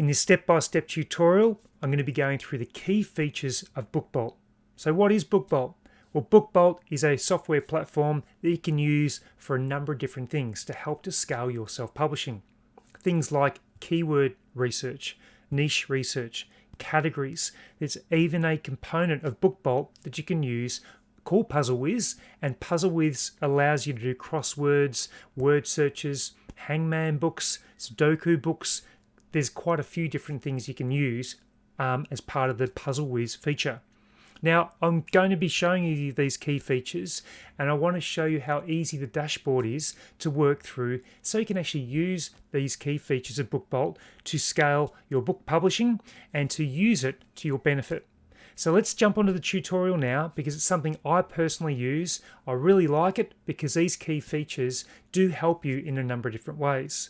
In this step-by-step tutorial, I'm going to be going through the key features of BookBolt. So what is BookBolt? Well, BookBolt is a software platform that you can use for a number of different things to help to scale your self-publishing. Things like keyword research, niche research, categories. There's even a component of BookBolt that you can use called Puzzlewiz, and Puzzlewiz allows you to do crosswords, word searches, hangman books, Sudoku books. There's quite a few different things you can use as part of the Puzzlewiz feature. Now, I'm going to be showing you these key features, and I want to show you how easy the dashboard is to work through so you can actually use these key features of BookBolt to scale your book publishing and to use it to your benefit. So let's jump onto the tutorial now because it's something I personally use. I really like it because these key features do help you in a number of different ways.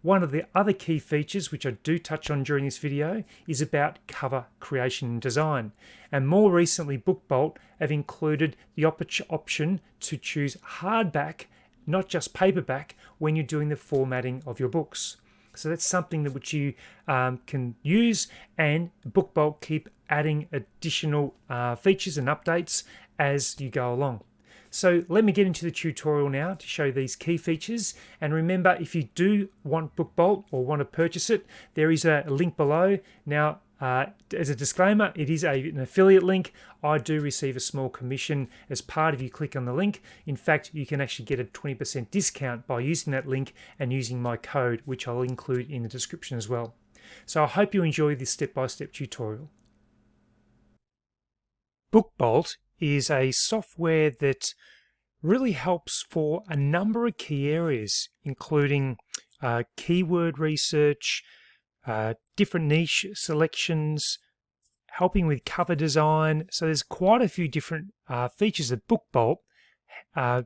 One of the other key features, which I do touch on during this video, is about cover creation and design. And more recently, BookBolt have included the option to choose hardback, not just paperback, when you're doing the formatting of your books. So that's something that which you can use, and BookBolt keep adding additional features and updates as you go along. So let me get into the tutorial now to show these key features. And remember, if you do want BookBolt or want to purchase it, there is a link below. Now, as a disclaimer, it is an affiliate link. I do receive a small commission as part of you click on the link. In fact, you can actually get a 20% discount by using that link and using my code, which I'll include in the description as well. So I hope you enjoy this step-by-step tutorial. BookBolt is a software that really helps for a number of key areas, including keyword research, different niche selections, helping with cover design. So there's quite a few different features that BookBolt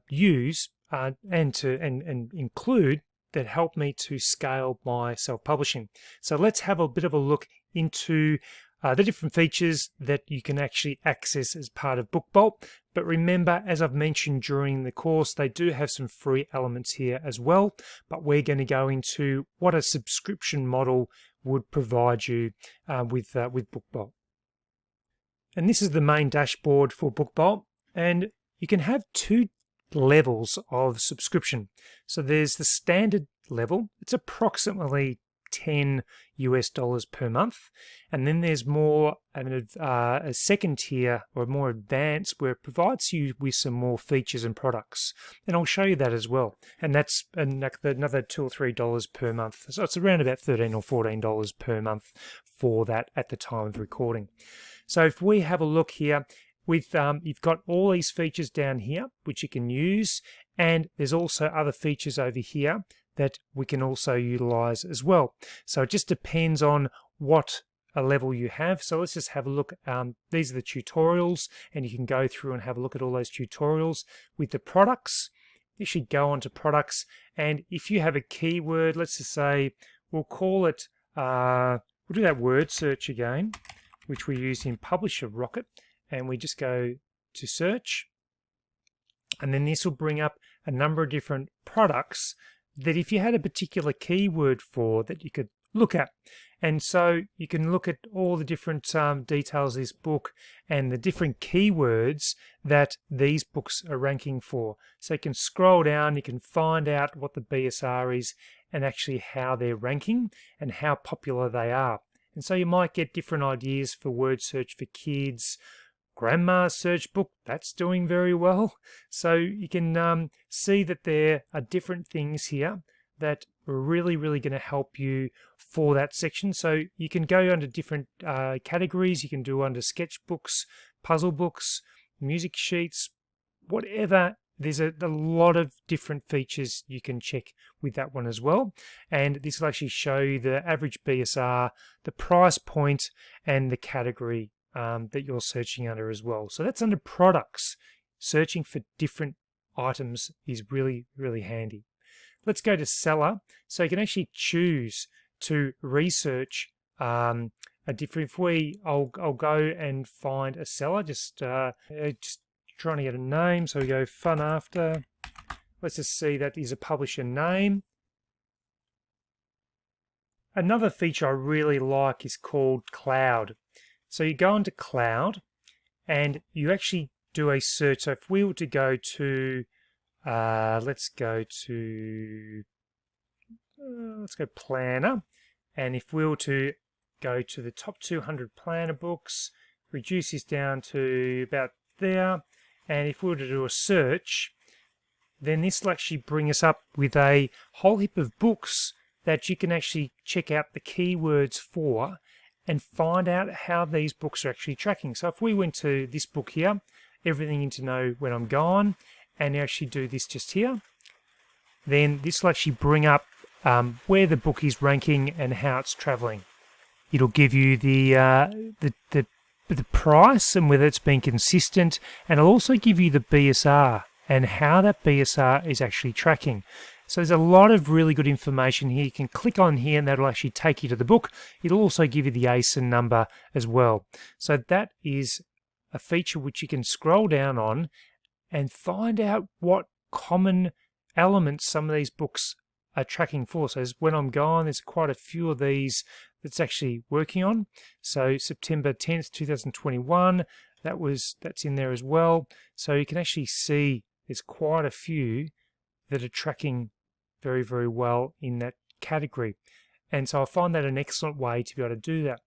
use and include that help me to scale my self-publishing. So let's have a bit of a look into the different features that you can actually access as part of BookBolt. But remember, as I've mentioned during the course, they do have some free elements here as well. But we're going to go into what a subscription model would provide you with BookBolt. And this is the main dashboard for BookBolt. And you can have two levels of subscription. So there's the standard level. It's approximately $10 per month, and then there's more a second tier or more advanced where it provides you with some more features and products, and I'll show you that as well. And that's another $2 or $3 per month, so it's around about $13 or $14 per month for that at the time of recording. So if we have a look here, with you've got all these features down here which you can use, and there's also other features over here that we can also utilize as well. So it just depends on what a level you have. So let's just have a look. These are the tutorials, and you can go through and have a look at all those tutorials. With the products, you should go on to products, and if you have a keyword, let's just say we'll call it, we'll do that word search again, which we use in Publisher Rocket, and we just go to search, and then this will bring up a number of different products that if you had a particular keyword for that you could look at. And so you can look at all the different details of this book and the different keywords that these books are ranking for. So you can scroll down, you can find out what the BSR is and actually how they're ranking and how popular they are. And so you might get different ideas for word search for kids. Grandma's search book, that's doing very well. So you can see that there are different things here that are really going to help you for that section. So you can go under different categories. You can do under sketchbooks, puzzle books, music sheets, whatever. There's a lot of different features you can check with that one as well. And this will actually show you the average BSR, the price point, and the category that you're searching under as well. So that's under products. Searching for different items is really handy. Let's go to seller. So you can actually choose to research a different. I'll go and find a seller. Just trying to get a name. So we go fun after. Let's just see that is a publisher name. another feature I really like is called Cloud. So you go into Cloud and you actually do a search. So if we were to go to, let's go Planner, and if we were to go to the top 200 planner books, reduce this down to about there, and if we were to do a search, then this will actually bring us up with a whole heap of books that you can actually check out the keywords for and find out how these books are actually tracking. So if we went to this book here, Everything You Need to Know When I'm Gone, and actually do this just here, then this will actually bring up where the book is ranking and how it's traveling. It'll give you the price and whether it's been consistent, and it'll also give you the BSR and how that BSR is actually tracking. So there's a lot of really good information here. You can click on here and that'll actually take you to the book. It'll also give you the ASIN number as well. So that is a feature which you can scroll down on and find out what common elements some of these books are tracking for. So When I'm Gone, there's quite a few of these that's actually working on. So September 10th, 2021, that's in there as well. So you can actually see there's quite a few that are tracking very, very well in that category. And so I find that an excellent way to be able to do that.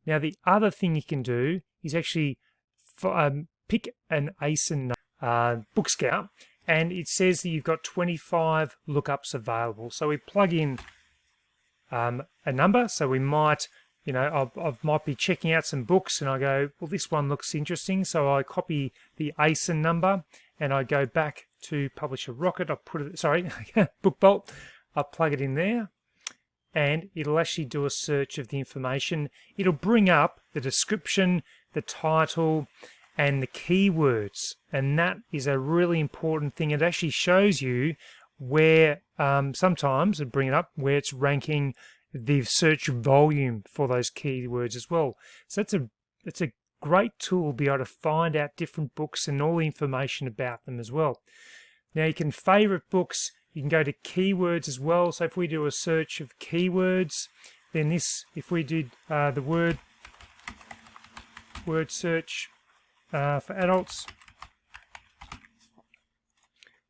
Now, the other thing you can do is actually pick an ASIN book scout, and it says that you've got 25 lookups available. So we plug in a number. So we might, I might be checking out some books and I go, well, this one looks interesting. So I copy the ASIN number and I go back to Publisher Rocket. I put it, BookBolt. I plug it in there and it'll actually do a search of the information. It'll bring up the description, the title, and the keywords. And that is a really important thing. It actually shows you where, sometimes it'll bring it up, where it's ranking the search volume for those keywords as well. So it's a great tool to be able to find out different books and all the information about them as well. Now you can favorite books, you can go to keywords as well. So if we do a search of keywords, then this, if we did the word search for adults,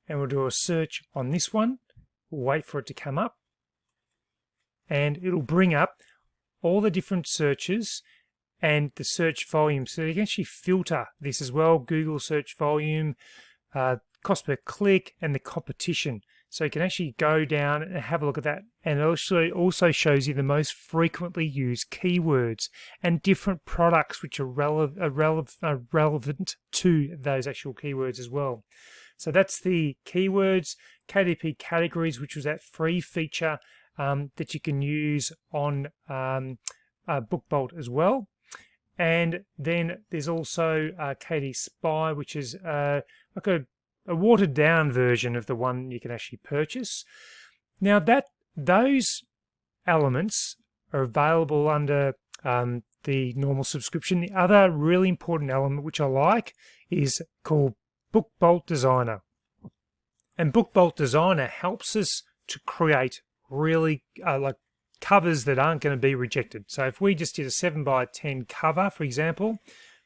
and we'll do a search on this one, we'll wait for it to come up, and it'll bring up all the different searches and the search volume. So you can actually filter this as well, Google search volume, cost per click, and the competition. So you can actually go down and have a look at that. And it also shows you the most frequently used keywords and different products which are relevant to those actual keywords as well. So that's the keywords, KDP categories, which was that free feature that you can use on BookBolt as well. And then there's also KD Spy, which is like a watered down version of the one you can actually purchase. Now those elements are available under the normal subscription. The other really important element which I like is called BookBolt Designer. And BookBolt Designer helps us to create really like covers that aren't going to be rejected. So if we just did a 7x10 cover, for example,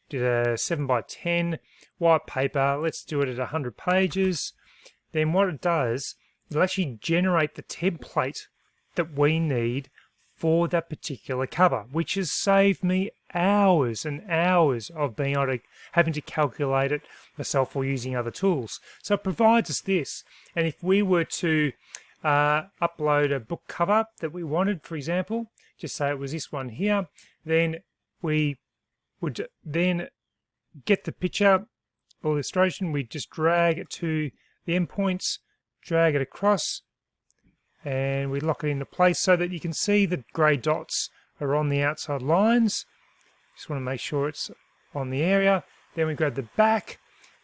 did a 7x10 white paper, let's do it at 100 pages, then what it does, it'll actually generate the template that we need for that particular cover, which has saved me hours and hours of being able to having to calculate it myself or using other tools. So it provides us this. And if we were to upload a book cover that we wanted, for example, just say it was this one here, then we would then get the picture or illustration, we just drag it to the endpoints, drag it across, and we lock it into place so that you can see the grey dots are on the outside lines. Just want to make sure it's on the area. Then we grab the back,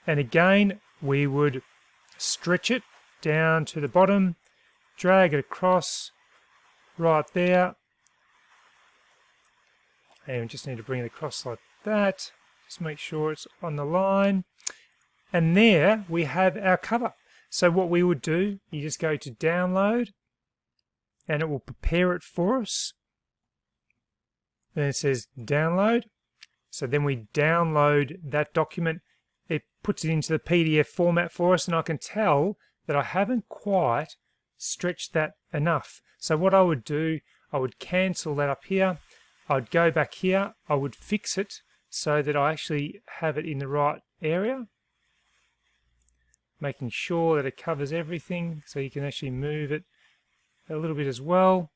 and again we would stretch it down to the bottom, drag it across right there, and we just need to bring it across like that. Just make sure it's on the line, and there we have our cover. So what we would do, you just go to download and it will prepare it for us. and it says download. So then we download that document. It puts it into the PDF format for us, and I can tell that I haven't quite stretched that enough. So what I would do, I would cancel that up here. I'd go back here. I would fix it so that I actually have it in the right area, making sure that it covers everything, so you can actually move it a little bit as well.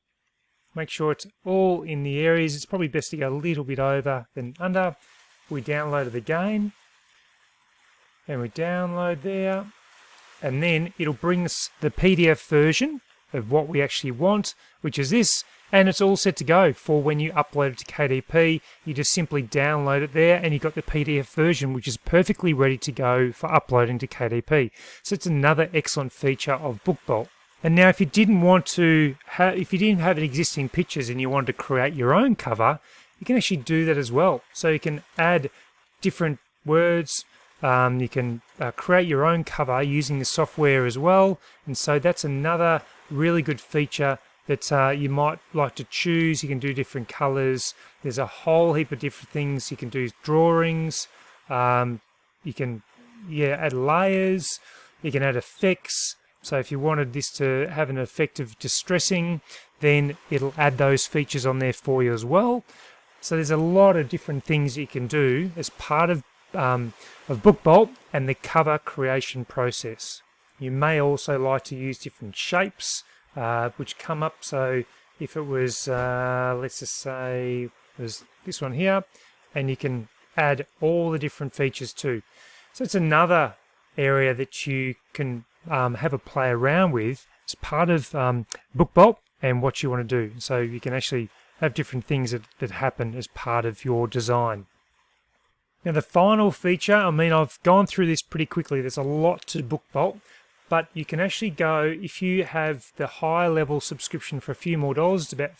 Make sure it's all in the areas. It's probably best to go a little bit over than under. We download it again, and we download there, and then it'll bring us the PDF version of what we actually want, which is this, and it's all set to go for when you upload it to KDP. You just simply download it there, and you've got the PDF version, which is perfectly ready to go for uploading to KDP. So it's another excellent feature of BookBolt. And now, if you didn't have existing pictures and you wanted to create your own cover, you can actually do that as well. So you can add different words. You can create your own cover using the software as well. And so that's another really good feature that you might like to choose. You can do different colors. There's a whole heap of different things. You can do drawings. You can add layers. You can add effects. So if you wanted this to have an effect of distressing, then it'll add those features on there for you as well. So there's a lot of different things you can do as part of BookBolt and the cover creation process. You may also like to use different shapes which come up. So if it was, let's just say, there's this one here, and you can add all the different features too. So it's another area that you can have a play around with as part of BookBolt and what you want to do. So you can actually have different things that happen as part of your design. Now the final feature, I've gone through this pretty quickly. There's a lot to BookBolt, but you can actually go, if you have the high level subscription for a few more dollars, it's about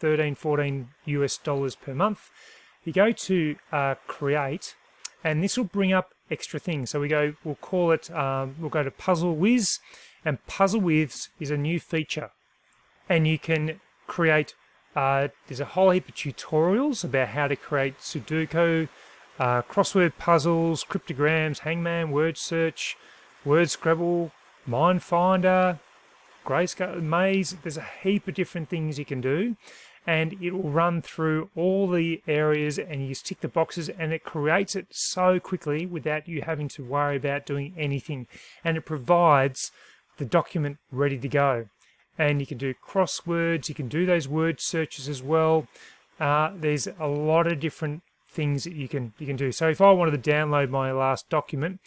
$13-14 US per month. You go to create, and this will bring up extra things. So we'll go to Puzzle Wiz, and Puzzle Wiz is a new feature, and you can create, there's a whole heap of tutorials about how to create Sudoku, crossword puzzles, cryptograms, hangman, word search, word scrabble, mind finder, grayscale, maze. There's a heap of different things you can do, and it will run through all the areas, and you just tick the boxes, and it creates it so quickly without you having to worry about doing anything, and it provides the document ready to go. And you can do crosswords, you can do those word searches as well. There's a lot of different things that you can do. So if I wanted to download my last document,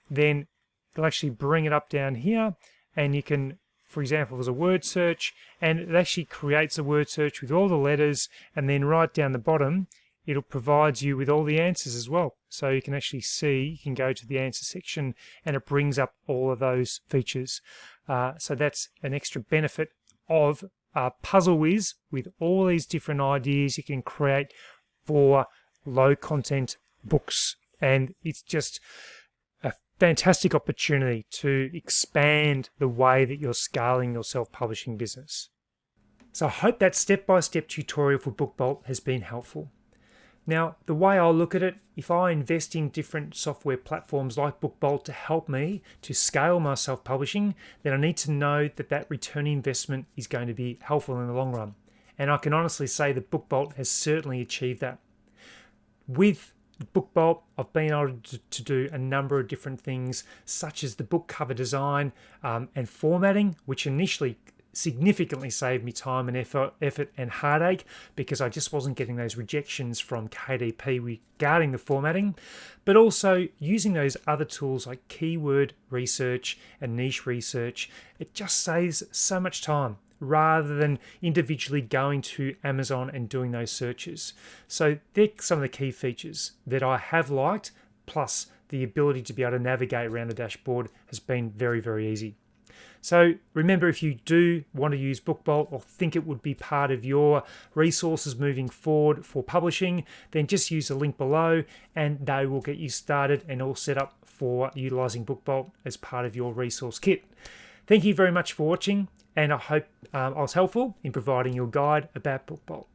then it'll actually bring it up down here, and you can, for example, there's a word search, and it actually creates a word search with all the letters, and then right down the bottom it'll provide you with all the answers as well. So you can actually see, you can go to the answer section, and it brings up all of those features. So that's an extra benefit of Puzzlewiz, with all these different ideas you can create for low content books, and it's just a fantastic opportunity to expand the way that you're scaling your self-publishing business. So I hope that step-by-step tutorial for BookBolt has been helpful. Now, the way I'll look at it, if I invest in different software platforms like BookBolt to help me to scale my self-publishing, then I need to know that that return investment is going to be helpful in the long run. And I can honestly say that BookBolt has certainly achieved that. With BookBolt, I've been able to do a number of different things, such as the book cover design and formatting, which initially significantly saved me time and effort and heartache, because I just wasn't getting those rejections from KDP regarding the formatting, but also using those other tools like keyword research and niche research. It just saves so much time, rather than individually going to Amazon and doing those searches. So they're some of the key features that I have liked, plus the ability to be able to navigate around the dashboard has been very, very easy. So remember, if you do want to use BookBolt or think it would be part of your resources moving forward for publishing, then just use the link below and they will get you started and all set up for utilizing BookBolt as part of your resource kit. Thank you very much for watching, and I hope I was helpful in providing your guide about BookBolt.